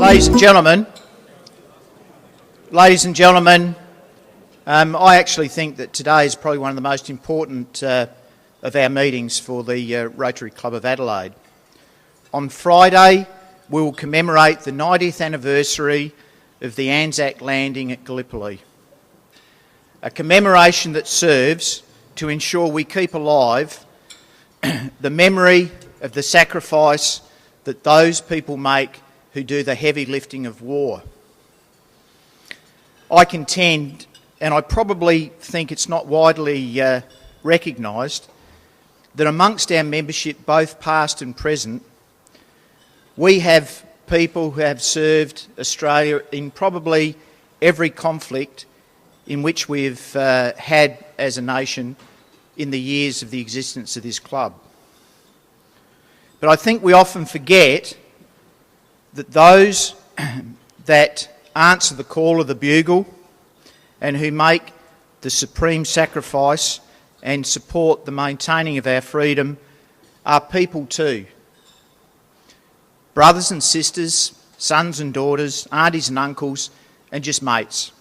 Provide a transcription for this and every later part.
Ladies and gentlemen, I actually think that today is probably one of the most important of our meetings for the Rotary Club of Adelaide. On Friday, we will commemorate the 90th anniversary of the Anzac landing at Gallipoli, a commemoration that serves to ensure we keep alive the memory of the sacrifice that those people make who do the heavy lifting of war. I contend, and I probably think it's not widely recognised, that amongst our membership, both past and present, we have people who have served Australia in probably every conflict in which we've had as a nation in the years of the existence of this club. But I think we often forget that those that answer the call of the bugle and who make the supreme sacrifice and support the maintaining of our freedom are people too. Brothers and sisters, sons and daughters, aunties and uncles, and just mates.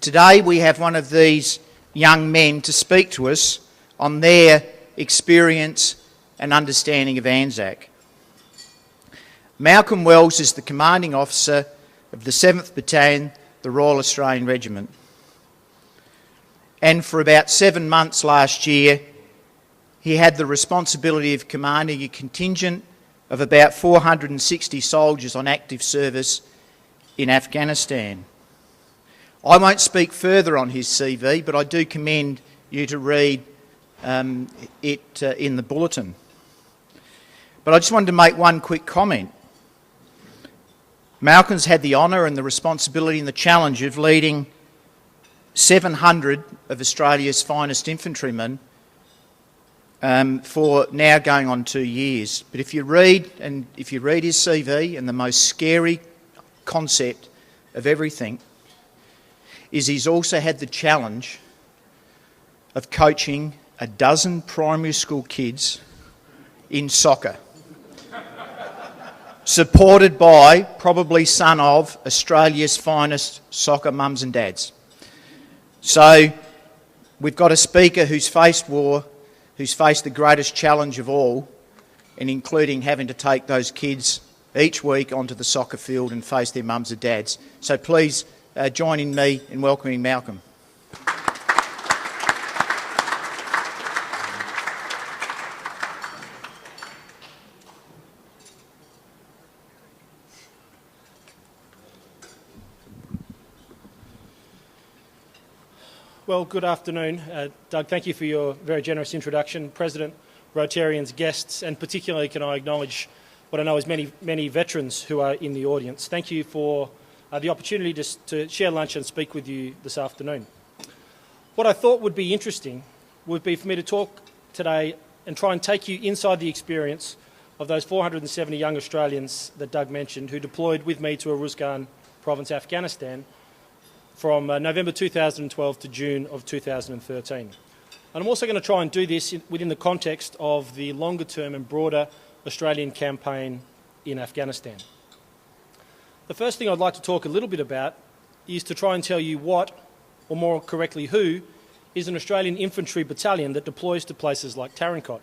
Today we have one of these young men to speak to us on their experience and understanding of Anzac. Malcolm Wells is the commanding officer of the 7th Battalion, the Royal Australian Regiment. And for about 7 months last year, he had the responsibility of commanding a contingent of about 460 soldiers on active service in Afghanistan. I won't speak further on his CV, but I do commend you to read it in the bulletin. But I just wanted to make one quick comment. Malcolm's had the honour and the responsibility and the challenge of leading 700 of Australia's finest infantrymen for now going on 2 years. But if you read his CV, and the most scary concept of everything is he's also had the challenge of coaching a dozen primary school kids in soccer, supported by, probably son of, Australia's finest soccer mums and dads. So we've got a speaker who's faced war, who's faced the greatest challenge of all, and including having to take those kids each week onto the soccer field and face their mums and dads. So please join in me in welcoming Malcolm. Well, good afternoon. Doug, thank you for your very generous introduction. President, Rotarians, guests, and particularly can I acknowledge what I know is many veterans who are in the audience. Thank you for the opportunity to share lunch and speak with you this afternoon. What I thought would be interesting would be for me to talk today and try and take you inside the experience of those 470 young Australians that Doug mentioned who deployed with me to Uruzgan province, Afghanistan, from November 2012 to June of 2013. And I'm also going to try and do this within the context of the longer term and broader Australian campaign in Afghanistan. The first thing I'd like to talk a little bit about is to try and tell you what, or more correctly who, is an Australian infantry battalion that deploys to places like Tarankot.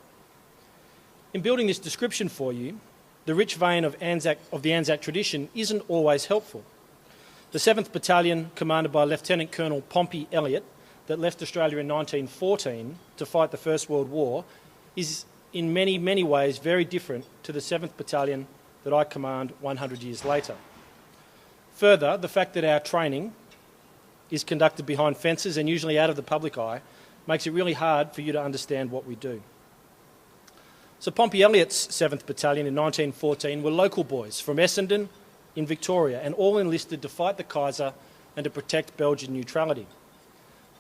In building this description for you, the rich vein of the Anzac tradition isn't always helpful. The 7th Battalion, commanded by Lieutenant Colonel Pompey Elliott, that left Australia in 1914 to fight the First World War, is in many, many ways very different to the 7th Battalion that I command 100 years later. Further, the fact that our training is conducted behind fences and usually out of the public eye makes it really hard for you to understand what we do. So Pompey Elliott's 7th Battalion in 1914 were local boys from Essendon in Victoria, and all enlisted to fight the Kaiser and to protect Belgian neutrality.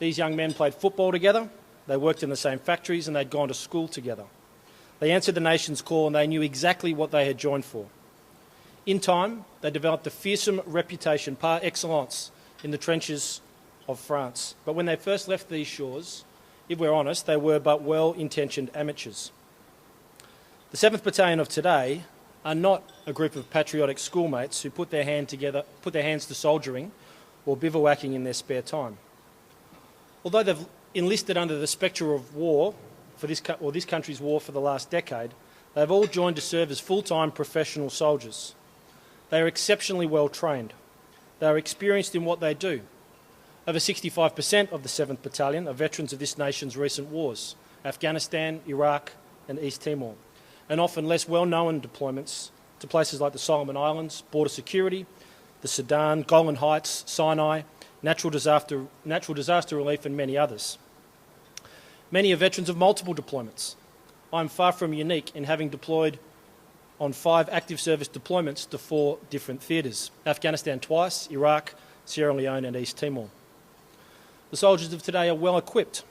These young men played football together, they worked in the same factories, and they'd gone to school together. They answered the nation's call and they knew exactly what they had joined for. In time, they developed a fearsome reputation par excellence in the trenches of France. But when they first left these shores, if we're honest, they were but well-intentioned amateurs. The 7th Battalion of today are not a group of patriotic schoolmates who put their hands to soldiering or bivouacking in their spare time. Although they've enlisted under the spectre of war for this country's war for the last decade, they've all joined to serve as full-time professional soldiers. They are exceptionally well trained. They are experienced in what they do. Over 65% of the 7th Battalion are veterans of this nation's recent wars, Afghanistan, Iraq and East Timor, and often less well-known deployments to places like the Solomon Islands, border security, the Sudan, Golan Heights, Sinai, natural disaster relief and many others. Many are veterans of multiple deployments. I'm far from unique in having deployed on 5 active service deployments to 4 different theatres, Afghanistan twice, Iraq, Sierra Leone and East Timor. The soldiers of today are well equipped.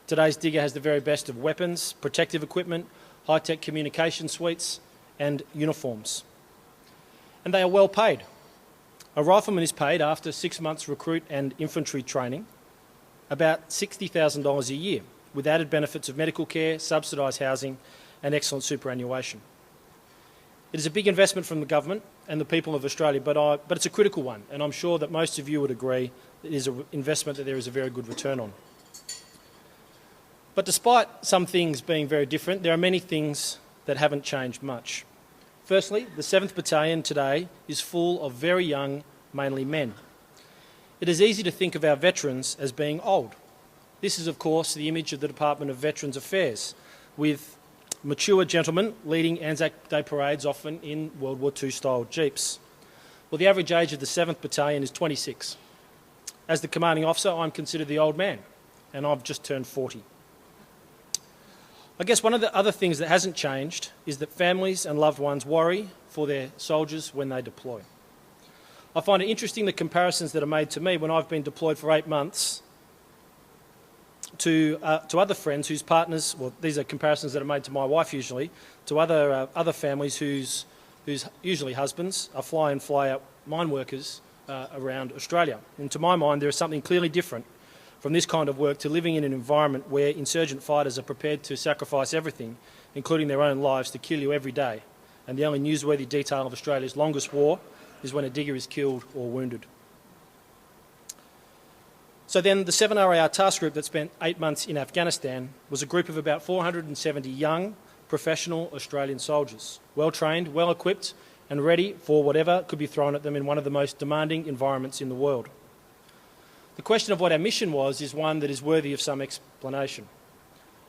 Today's digger has the very best of weapons, protective equipment, high-tech communication suites and uniforms. And they are well paid. A rifleman is paid after 6 months recruit and infantry training about $60,000 a year, with added benefits of medical care, subsidised housing and excellent superannuation. It is a big investment from the government and the people of Australia, but it's a critical one, and I'm sure that most of you would agree it is an investment that there is a very good return on. But despite some things being very different, there are many things that haven't changed much. Firstly, the 7th Battalion today is full of very young, mainly men. It is easy to think of our veterans as being old. This is, of course, the image of the Department of Veterans Affairs, with mature gentlemen leading Anzac Day parades, often in World War II-style jeeps. Well, the average age of the 7th Battalion is 26. As the commanding officer, I'm considered the old man, and I've just turned 40. I guess one of the other things that hasn't changed is that families and loved ones worry for their soldiers when they deploy. I find it interesting the comparisons that are made to me when I've been deployed for 8 months to other friends whose partners, well, these are comparisons that are made to my wife usually, to other families whose usually husbands are fly-in, fly-out mine workers around Australia. And to my mind, there is something clearly different from this kind of work to living in an environment where insurgent fighters are prepared to sacrifice everything, including their own lives, to kill you every day. And the only newsworthy detail of Australia's longest war is when a digger is killed or wounded. So then the 7RAR task group that spent 8 months in Afghanistan was a group of about 470 young, professional Australian soldiers, well trained, well equipped and ready for whatever could be thrown at them in one of the most demanding environments in the world. The question of what our mission was is one that is worthy of some explanation.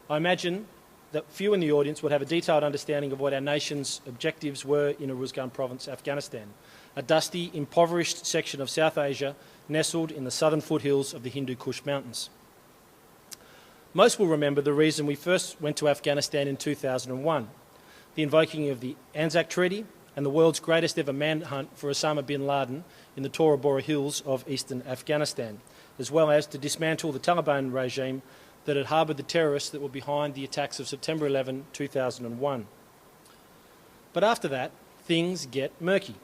I imagine that few in the audience would have a detailed understanding of what our nation's objectives were in Uruzgan province, Afghanistan, a dusty, impoverished section of South Asia nestled in the southern foothills of the Hindu Kush Mountains. Most will remember the reason we first went to Afghanistan in 2001, the invoking of the Anzac Treaty and the world's greatest ever manhunt for Osama bin Laden in the Tora Bora hills of eastern Afghanistan, as well as to dismantle the Taliban regime that had harboured the terrorists that were behind the attacks of September 11, 2001. But after that, things get murky.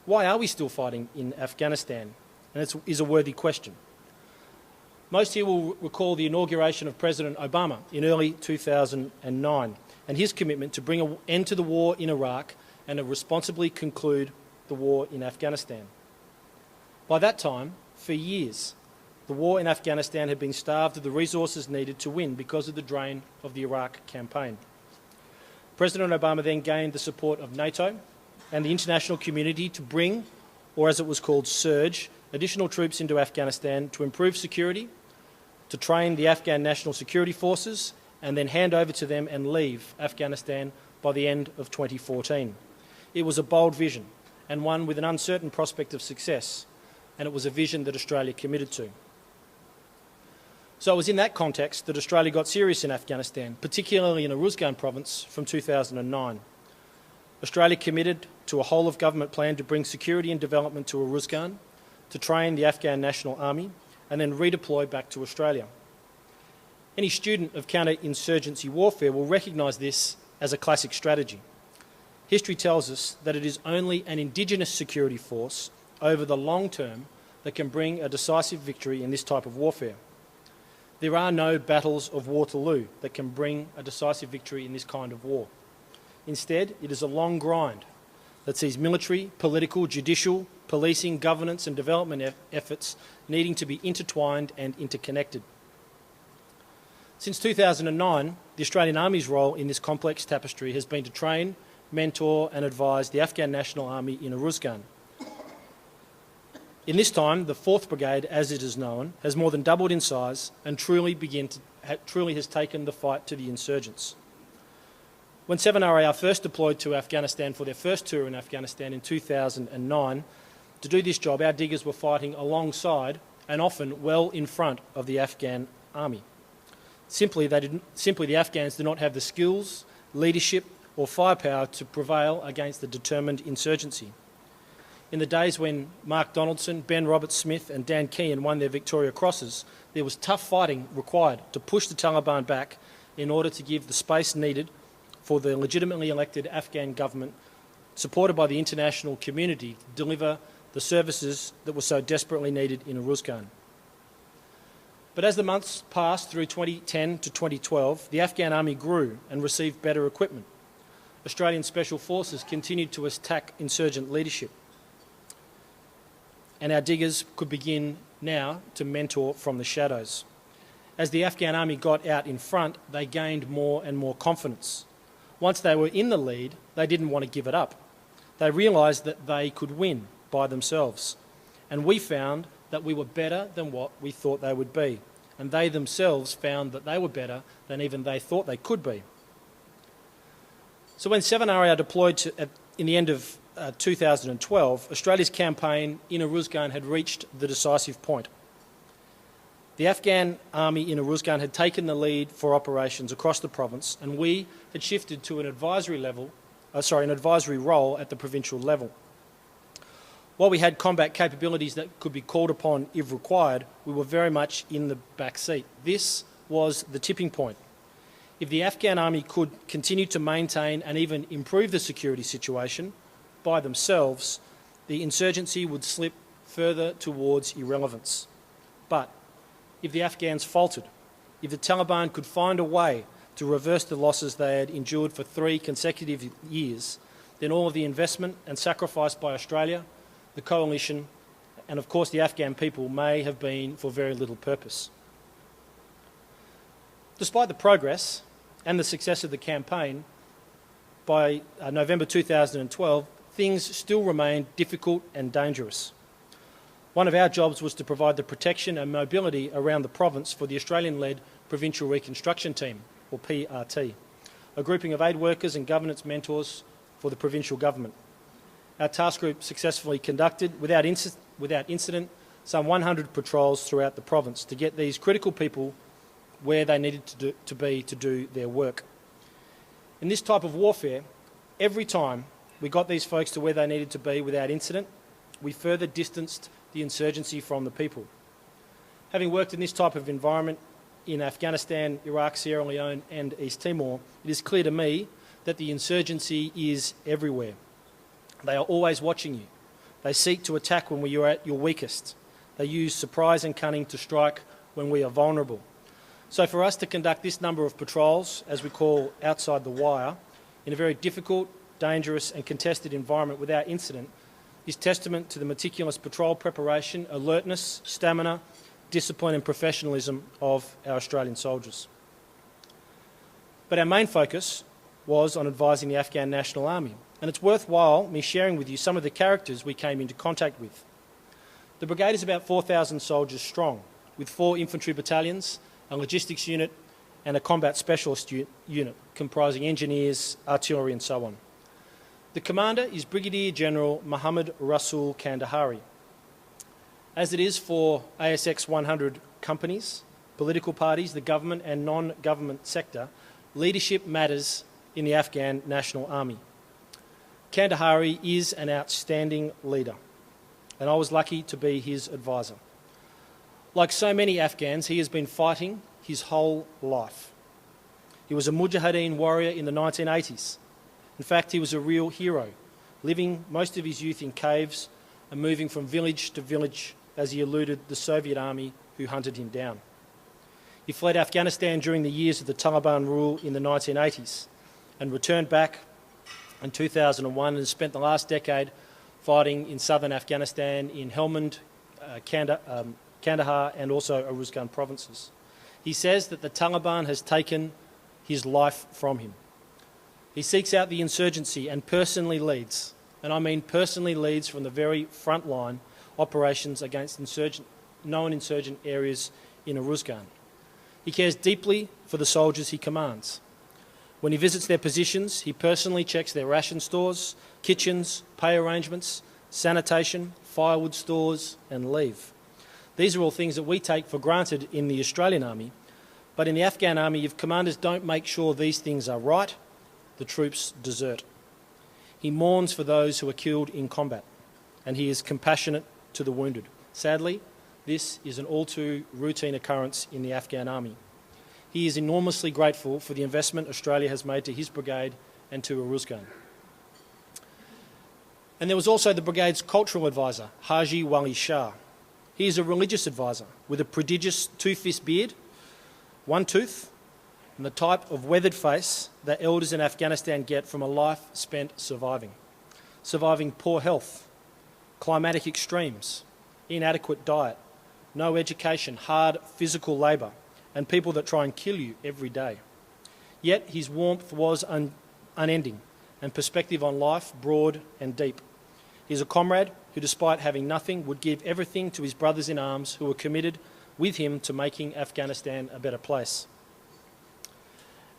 Why are we still fighting in Afghanistan? And it is a worthy question. Most here will recall the inauguration of President Obama in early 2009 and his commitment to bring an end to the war in Iraq and to responsibly conclude the war in Afghanistan. By that time, for years, the war in Afghanistan had been starved of the resources needed to win because of the drain of the Iraq campaign. President Obama then gained the support of NATO and the international community to bring, or as it was called, surge, additional troops into Afghanistan to improve security, to train the Afghan National Security Forces, and then hand over to them and leave Afghanistan by the end of 2014. It was a bold vision, and one with an uncertain prospect of success, and it was a vision that Australia committed to. So it was in that context that Australia got serious in Afghanistan, particularly in Uruzgan province from 2009. Australia committed to a whole-of-government plan to bring security and development to Uruzgan, to train the Afghan National Army, and then redeploy back to Australia. Any student of counter-insurgency warfare will recognise this as a classic strategy. History tells us that it is only an Indigenous security force over the long term that can bring a decisive victory in this type of warfare. There are no battles of Waterloo that can bring a decisive victory in this kind of war. Instead, it is a long grind that sees military, political, judicial, policing, governance and development efforts needing to be intertwined and interconnected. Since 2009, the Australian Army's role in this complex tapestry has been to train, mentor and advise the Afghan National Army in Uruzgan. In this time, the 4th Brigade, as it is known, has more than doubled in size and truly has taken the fight to the insurgents. When 7RAR first deployed to Afghanistan for their first tour in Afghanistan in 2009, to do this job, our diggers were fighting alongside and often well in front of the Afghan army. Simply, the Afghans did not have the skills, leadership or firepower to prevail against the determined insurgency. In the days when Mark Donaldson, Ben Roberts-Smith and Dan Keane won their Victoria Crosses, there was tough fighting required to push the Taliban back in order to give the space needed for the legitimately elected Afghan government, supported by the international community, to deliver the services that were so desperately needed in Uruzgan. But as the months passed through 2010 to 2012, the Afghan army grew and received better equipment. Australian Special Forces continued to attack insurgent leadership. And our diggers could begin now to mentor from the shadows. As the Afghan army got out in front, they gained more and more confidence. Once they were in the lead, they didn't want to give it up. They realised that they could win by themselves. And we found that we were better than what we thought they would be. And they themselves found that they were better than even they thought they could be. So when 7RAR deployed in the end of 2012, Australia's campaign in Uruzgan had reached the decisive point. The Afghan army in Uruzgan had taken the lead for operations across the province, and we had shifted to an advisory role at the provincial level. While we had combat capabilities that could be called upon if required, we were very much in the back seat. This was the tipping point. If the Afghan army could continue to maintain and even improve the security situation by themselves, the insurgency would slip further towards irrelevance. But if the Afghans faltered, if the Taliban could find a way to reverse the losses they had endured for 3 consecutive years, then all of the investment and sacrifice by Australia, the coalition, and of course the Afghan people may have been for very little purpose. Despite the progress and the success of the campaign, by November 2012, things still remained difficult and dangerous. One of our jobs was to provide the protection and mobility around the province for the Australian-led Provincial Reconstruction Team, or PRT, a grouping of aid workers and governance mentors for the provincial government. Our task group successfully conducted, without incident, some 100 patrols throughout the province to get these critical people where they needed to be to do their work. In this type of warfare, every time we got these folks to where they needed to be without incident, we further distanced the insurgency from the people. Having worked in this type of environment in Afghanistan, Iraq, Sierra Leone and East Timor, it is clear to me that the insurgency is everywhere. They are always watching you. They seek to attack when you are at your weakest. They use surprise and cunning to strike when we are vulnerable. So for us to conduct this number of patrols, as we call outside the wire, in a very difficult, dangerous and contested environment without incident, is testament to the meticulous patrol preparation, alertness, stamina, discipline and professionalism of our Australian soldiers. But our main focus was on advising the Afghan National Army, and it's worthwhile me sharing with you some of the characters we came into contact with. The brigade is about 4,000 soldiers strong, with 4 infantry battalions, a logistics unit and a combat specialist unit comprising engineers, artillery and so on. The commander is Brigadier General Muhammad Rasul Kandahari. As it is for ASX 100 companies, political parties, the government and non-government sector, leadership matters in the Afghan National Army. Kandahari is an outstanding leader, and I was lucky to be his advisor. Like so many Afghans, he has been fighting his whole life. He was a Mujahideen warrior in the 1980s. In fact, he was a real hero, living most of his youth in caves and moving from village to village as he eluded the Soviet army who hunted him down. He fled Afghanistan during the years of the Taliban rule in the 1980s and returned back in 2001 and has spent the last decade fighting in southern Afghanistan, in Helmand, Kandahar and also Uruzgan provinces. He says that the Taliban has taken his life from him. He seeks out the insurgency and personally leads, and I mean personally leads from the very front line, operations against known insurgent areas in Uruzgan. He cares deeply for the soldiers he commands. When he visits their positions, he personally checks their ration stores, kitchens, pay arrangements, sanitation, firewood stores and leave. These are all things that we take for granted in the Australian Army, but in the Afghan Army, if commanders don't make sure these things are right, the troops desert. He mourns for those who are killed in combat, and he is compassionate to the wounded. Sadly, this is an all too routine occurrence in the Afghan Army. He is enormously grateful for the investment Australia has made to his brigade and to Uruzgan. And there was also the brigade's cultural advisor, Haji Wali Shah. He is a religious advisor with a prodigious two-fist beard, one tooth, and the type of weathered face that elders in Afghanistan get from a life spent surviving. Surviving poor health, climatic extremes, inadequate diet, no education, hard physical labour, and people that try and kill you every day. Yet his warmth was unending, and perspective on life broad and deep. He is a comrade who, despite having nothing, would give everything to his brothers in arms who were committed with him to making Afghanistan a better place.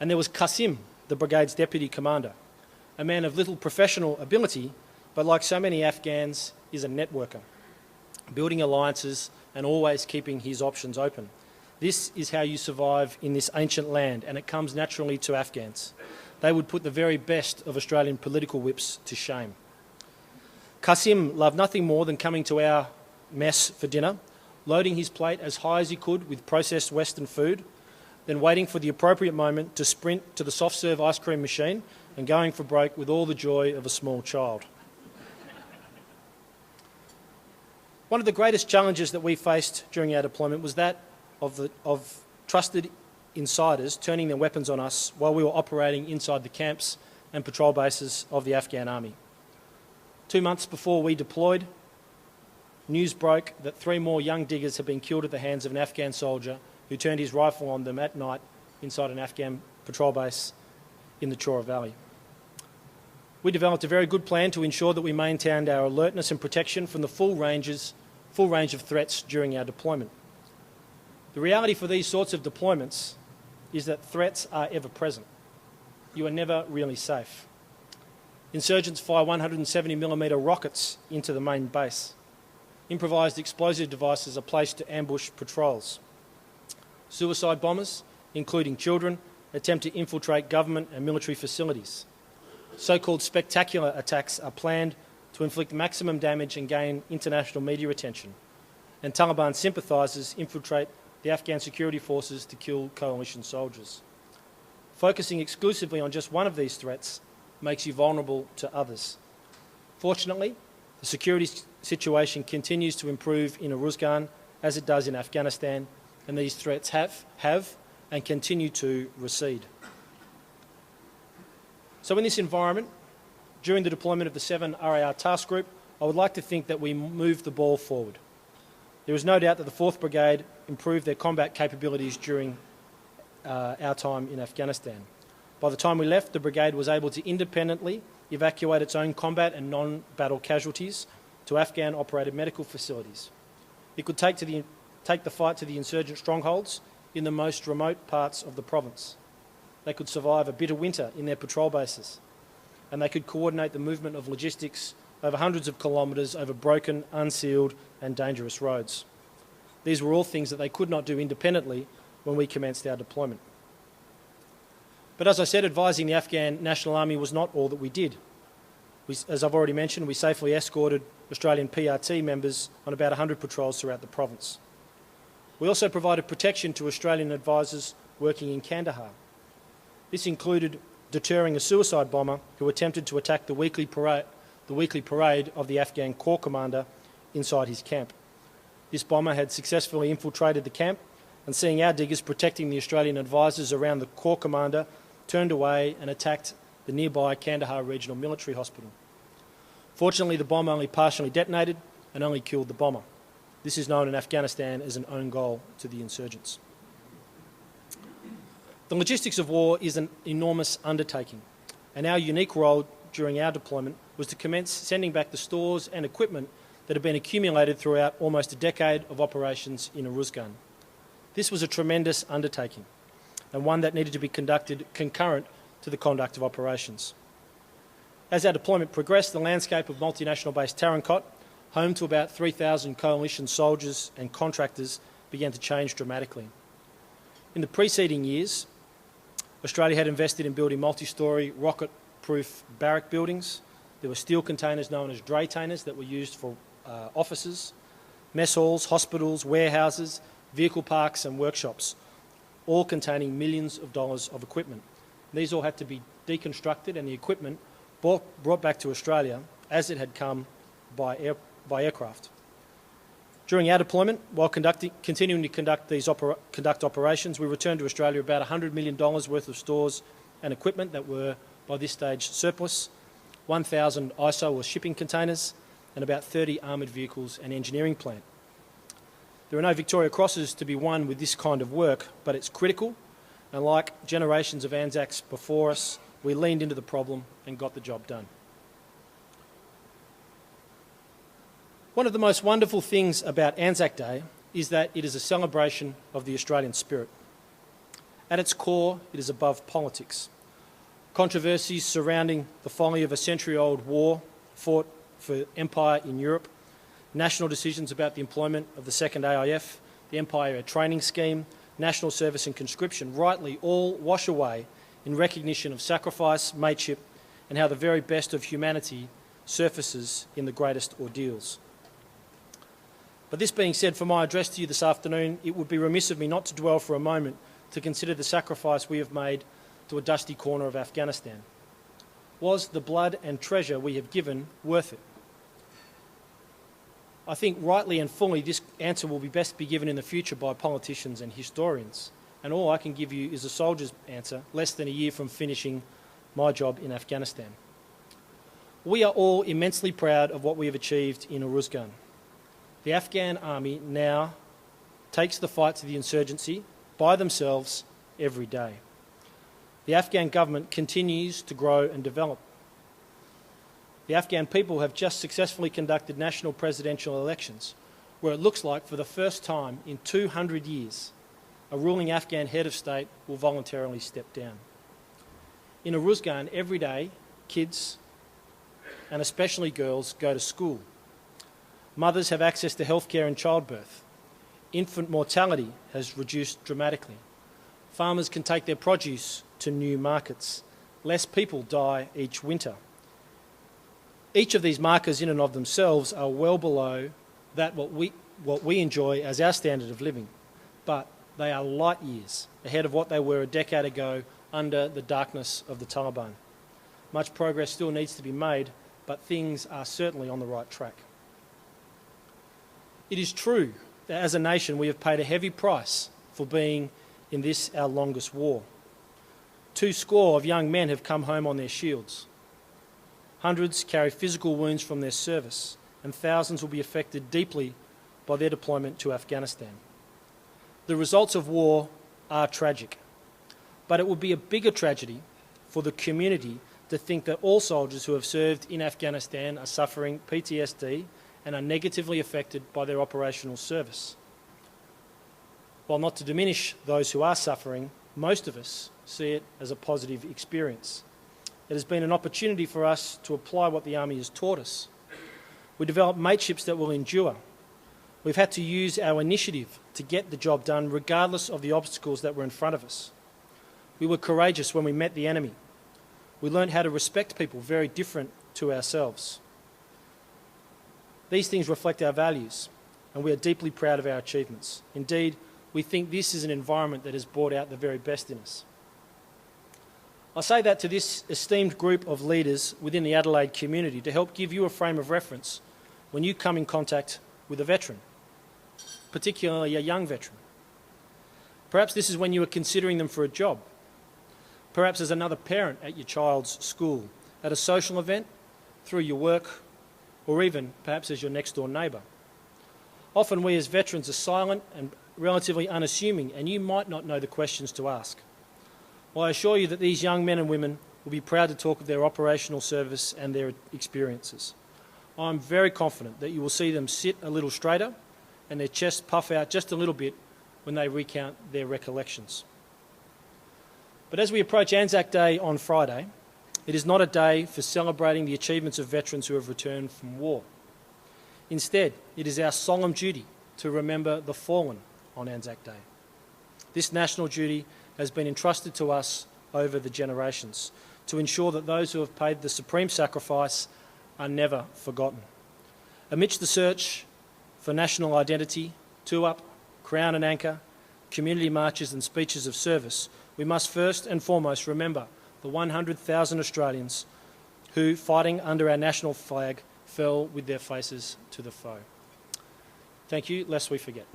And there was Qasim, the brigade's deputy commander, a man of little professional ability, but like so many Afghans, is a networker, building alliances and always keeping his options open. This is how you survive in this ancient land, and it comes naturally to Afghans. They would put the very best of Australian political whips to shame. Qasim loved nothing more than coming to our mess for dinner, loading his plate as high as he could with processed Western food, then waiting for the appropriate moment to sprint to the soft-serve ice cream machine and going for broke with all the joy of a small child. One of the greatest challenges that we faced during our deployment was that of trusted insiders turning their weapons on us while we were operating inside the camps and patrol bases of the Afghan Army. 2 months before we deployed, news broke that 3 more young diggers had been killed at the hands of an Afghan soldier who turned his rifle on them at night inside an Afghan patrol base in the Chora Valley. We developed a very good plan to ensure that we maintained our alertness and protection from the full range of threats during our deployment. The reality for these sorts of deployments is that threats are ever present. You are never really safe. Insurgents fire 170mm rockets into the main base. Improvised explosive devices are placed to ambush patrols. Suicide bombers, including children, attempt to infiltrate government and military facilities. So-called spectacular attacks are planned to inflict maximum damage and gain international media attention. And Taliban sympathisers infiltrate the Afghan security forces to kill coalition soldiers. Focusing exclusively on just one of these threats makes you vulnerable to others. Fortunately, the security situation continues to improve in Uruzgan as it does in Afghanistan, and these threats have and continue to recede. So in this environment, during the deployment of the 7 RAR Task Group, I would like to think that we moved the ball forward. There is no doubt that the 4th Brigade improved their combat capabilities during our time in Afghanistan. By the time we left, the brigade was able to independently evacuate its own combat and non-battle casualties to Afghan-operated medical facilities. It could take the fight to the insurgent strongholds in the most remote parts of the province. They could survive a bitter winter in their patrol bases, and they could coordinate the movement of logistics over hundreds of kilometres over broken, unsealed and dangerous roads. These were all things that they could not do independently when we commenced our deployment. But as I said, advising the Afghan National Army was not all that we did. As I've already mentioned, we safely escorted Australian PRT members on about 100 patrols throughout the province. We also provided protection to Australian advisors working in Kandahar. This included deterring a suicide bomber who attempted to attack the weekly parade of the Afghan Corps commander inside his camp. This bomber had successfully infiltrated the camp, and seeing our diggers protecting the Australian advisors around the Corps commander, turned away and attacked the nearby Kandahar Regional Military Hospital. Fortunately, the bomb only partially detonated and only killed the bomber. This is known in Afghanistan as an own goal to the insurgents. The logistics of war is an enormous undertaking, and our unique role during our deployment was to commence sending back the stores and equipment that had been accumulated throughout almost a decade of operations in Uruzgan. This was a tremendous undertaking, and one that needed to be conducted concurrent to the conduct of operations. As our deployment progressed, the landscape of multinational base Tarankot, home to about 3,000 coalition soldiers and contractors, began to change dramatically. In the preceding years, Australia had invested in building multi-storey, rocket-proof barrack buildings. There were steel containers known as draytainers that were used for offices, mess halls, hospitals, warehouses, vehicle parks and workshops, all containing millions of dollars of equipment. These all had to be deconstructed and the equipment brought back to Australia as it had come by aircraft. During our deployment, while continuing to conduct operations, we returned to Australia about $100 million worth of stores and equipment that were, by this stage, surplus, 1,000 ISO or shipping containers, and about 30 armoured vehicles and engineering plant. There are no Victoria Crosses to be won with this kind of work, but it's critical, and like generations of Anzacs before us, we leaned into the problem and got the job done. One of the most wonderful things about Anzac Day is that it is a celebration of the Australian spirit. At its core, it is above politics. Controversies surrounding the folly of a century-old war fought for empire in Europe, national decisions about the employment of the second AIF, the Empire Air Training Scheme, national service and conscription, rightly all wash away in recognition of sacrifice, mateship, and how the very best of humanity surfaces in the greatest ordeals. But this being said, for my address to you this afternoon, it would be remiss of me not to dwell for a moment to consider the sacrifice we have made to a dusty corner of Afghanistan. Was the blood and treasure we have given worth it? I think rightly and fully this answer will be best be given in the future by politicians and historians. And all I can give you is a soldier's answer less than a year from finishing my job in Afghanistan. We are all immensely proud of what we have achieved in Uruzgan. The Afghan army now takes the fight to the insurgency by themselves every day. The Afghan government continues to grow and develop. The Afghan people have just successfully conducted national presidential elections, where it looks like for the first time in 200 years, a ruling Afghan head of state will voluntarily step down. In Uruzgan, every day, kids, and especially girls, go to school. Mothers have access to healthcare and childbirth. Infant mortality has reduced dramatically. Farmers can take their produce to new markets. Less people die each winter. Each of these markers in and of themselves are well below that what we enjoy as our standard of living, but they are light years ahead of what they were a decade ago under the darkness of the Taliban. Much progress still needs to be made, but things are certainly on the right track. It is true that as a nation we have paid a heavy price for being in this our longest war. 200 of young men have come home on their shields. Hundreds carry physical wounds from their service, and thousands will be affected deeply by their deployment to Afghanistan. The results of war are tragic, but it would be a bigger tragedy for the community to think that all soldiers who have served in Afghanistan are suffering PTSD and are negatively affected by their operational service. While not to diminish those who are suffering, most of us see it as a positive experience. It has been an opportunity for us to apply what the Army has taught us. We developed mateships that will endure. We've had to use our initiative to get the job done regardless of the obstacles that were in front of us. We were courageous when we met the enemy. We learned how to respect people very different to ourselves. These things reflect our values, and we are deeply proud of our achievements. Indeed, we think this is an environment that has brought out the very best in us. I say that to this esteemed group of leaders within the Adelaide community to help give you a frame of reference when you come in contact with a veteran, particularly a young veteran. Perhaps this is when you are considering them for a job. perhaps as another parent at your child's school, at a social event, through your work, or even perhaps as your next door neighbour. Often we as veterans are silent and relatively unassuming, and you might not know the questions to ask. Well, I assure you that these young men and women will be proud to talk of their operational service and their experiences. I'm very confident that you will see them sit a little straighter and their chests puff out just a little bit when they recount their recollections. But as we approach Anzac Day on Friday, it is not a day for celebrating the achievements of veterans who have returned from war. Instead, it is our solemn duty to remember the fallen on Anzac Day. This national duty has been entrusted to us over the generations to ensure that those who have paid the supreme sacrifice are never forgotten. Amidst the search for national identity, two-up, crown and anchor, community marches and speeches of service, we must first and foremost remember the 100,000 Australians who, fighting under our national flag, fell with their faces to the foe. Thank you, lest we forget.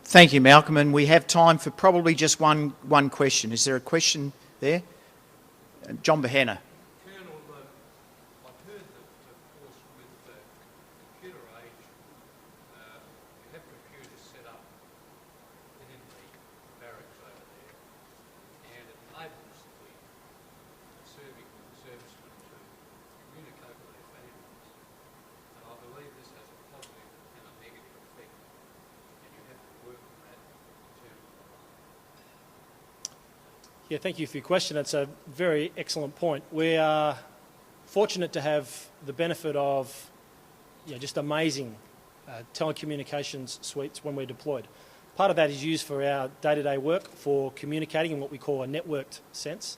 Thank you, Malcolm, and we have time for probably just one question. Is there a question there? John Behenna. Colonel, I've heard that, of course, with computer age, you have computers set up within the barracks over there, and it enables the servicemen to communicate with their families. And I believe this has a positive and a negative effect, and you have to work on that in terms of Yeah, thank you for your question. That's a very excellent point. We are fortunate to have the benefit of just amazing telecommunications suites when we're deployed. Part of that is used for our day-to-day work for communicating in what we call a networked sense,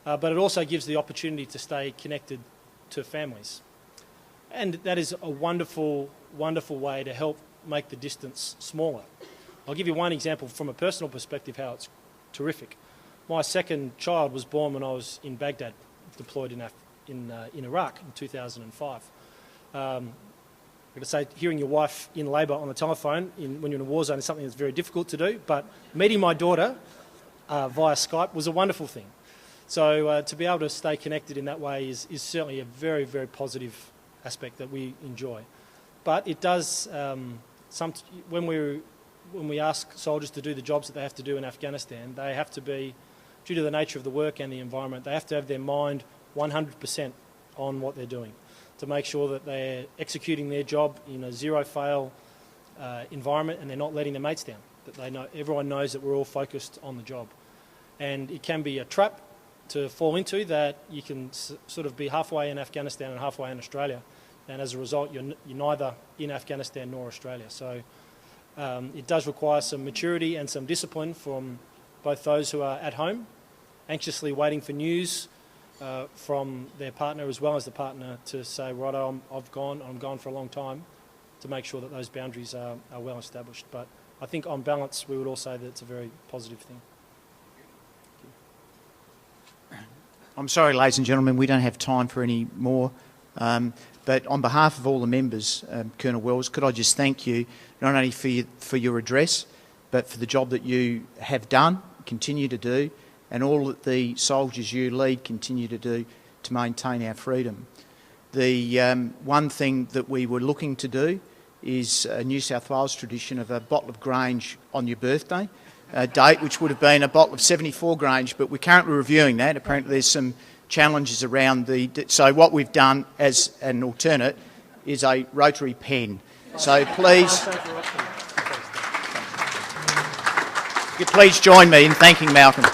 but it also gives the opportunity to stay connected to families. And that is a wonderful, wonderful way to help make the distance smaller. I'll give you one example from a personal perspective how it's terrific. My second child was born when I was in Baghdad, deployed in Iraq in 2005. I'm going to say hearing your wife in labour on the telephone when you're in a war zone is something that's very difficult to do, but meeting my daughter via Skype was a wonderful thing. So to be able to stay connected in that way is certainly a very, very positive aspect that we enjoy. But it does, when we ask soldiers to do the jobs that they have to do in Afghanistan, they have to be, due to the nature of the work and the environment, they have to have their mind 100% on what they're doing to make sure that they're executing their job in a zero-fail environment and they're not letting their mates down, that everyone knows that we're all focused on the job. And it can be a trap to fall into that you can sort of be halfway in Afghanistan and halfway in Australia, and as a result you're neither in Afghanistan nor Australia. So it does require some maturity and some discipline from both those who are at home, anxiously waiting for news from their partner, as well as the partner to say, right, I'm gone for a long time, to make sure that those boundaries are well established. But I think on balance we would all say that it's a very positive thing. I'm sorry, ladies and gentlemen, we don't have time for any more. But on behalf of all the members, Colonel Wells, could I just thank you not only for your address, but for the job that you have done, continue to do, and all that the soldiers you lead continue to do to maintain our freedom. The one thing that we were looking to do is a New South Wales tradition of a bottle of Grange on your birthday date, which would have been a bottle of 74 Grange, but we're currently reviewing that. Apparently there's some challenges around so what we've done as an alternate is a rotary pen. So please join me in thanking Malcolm.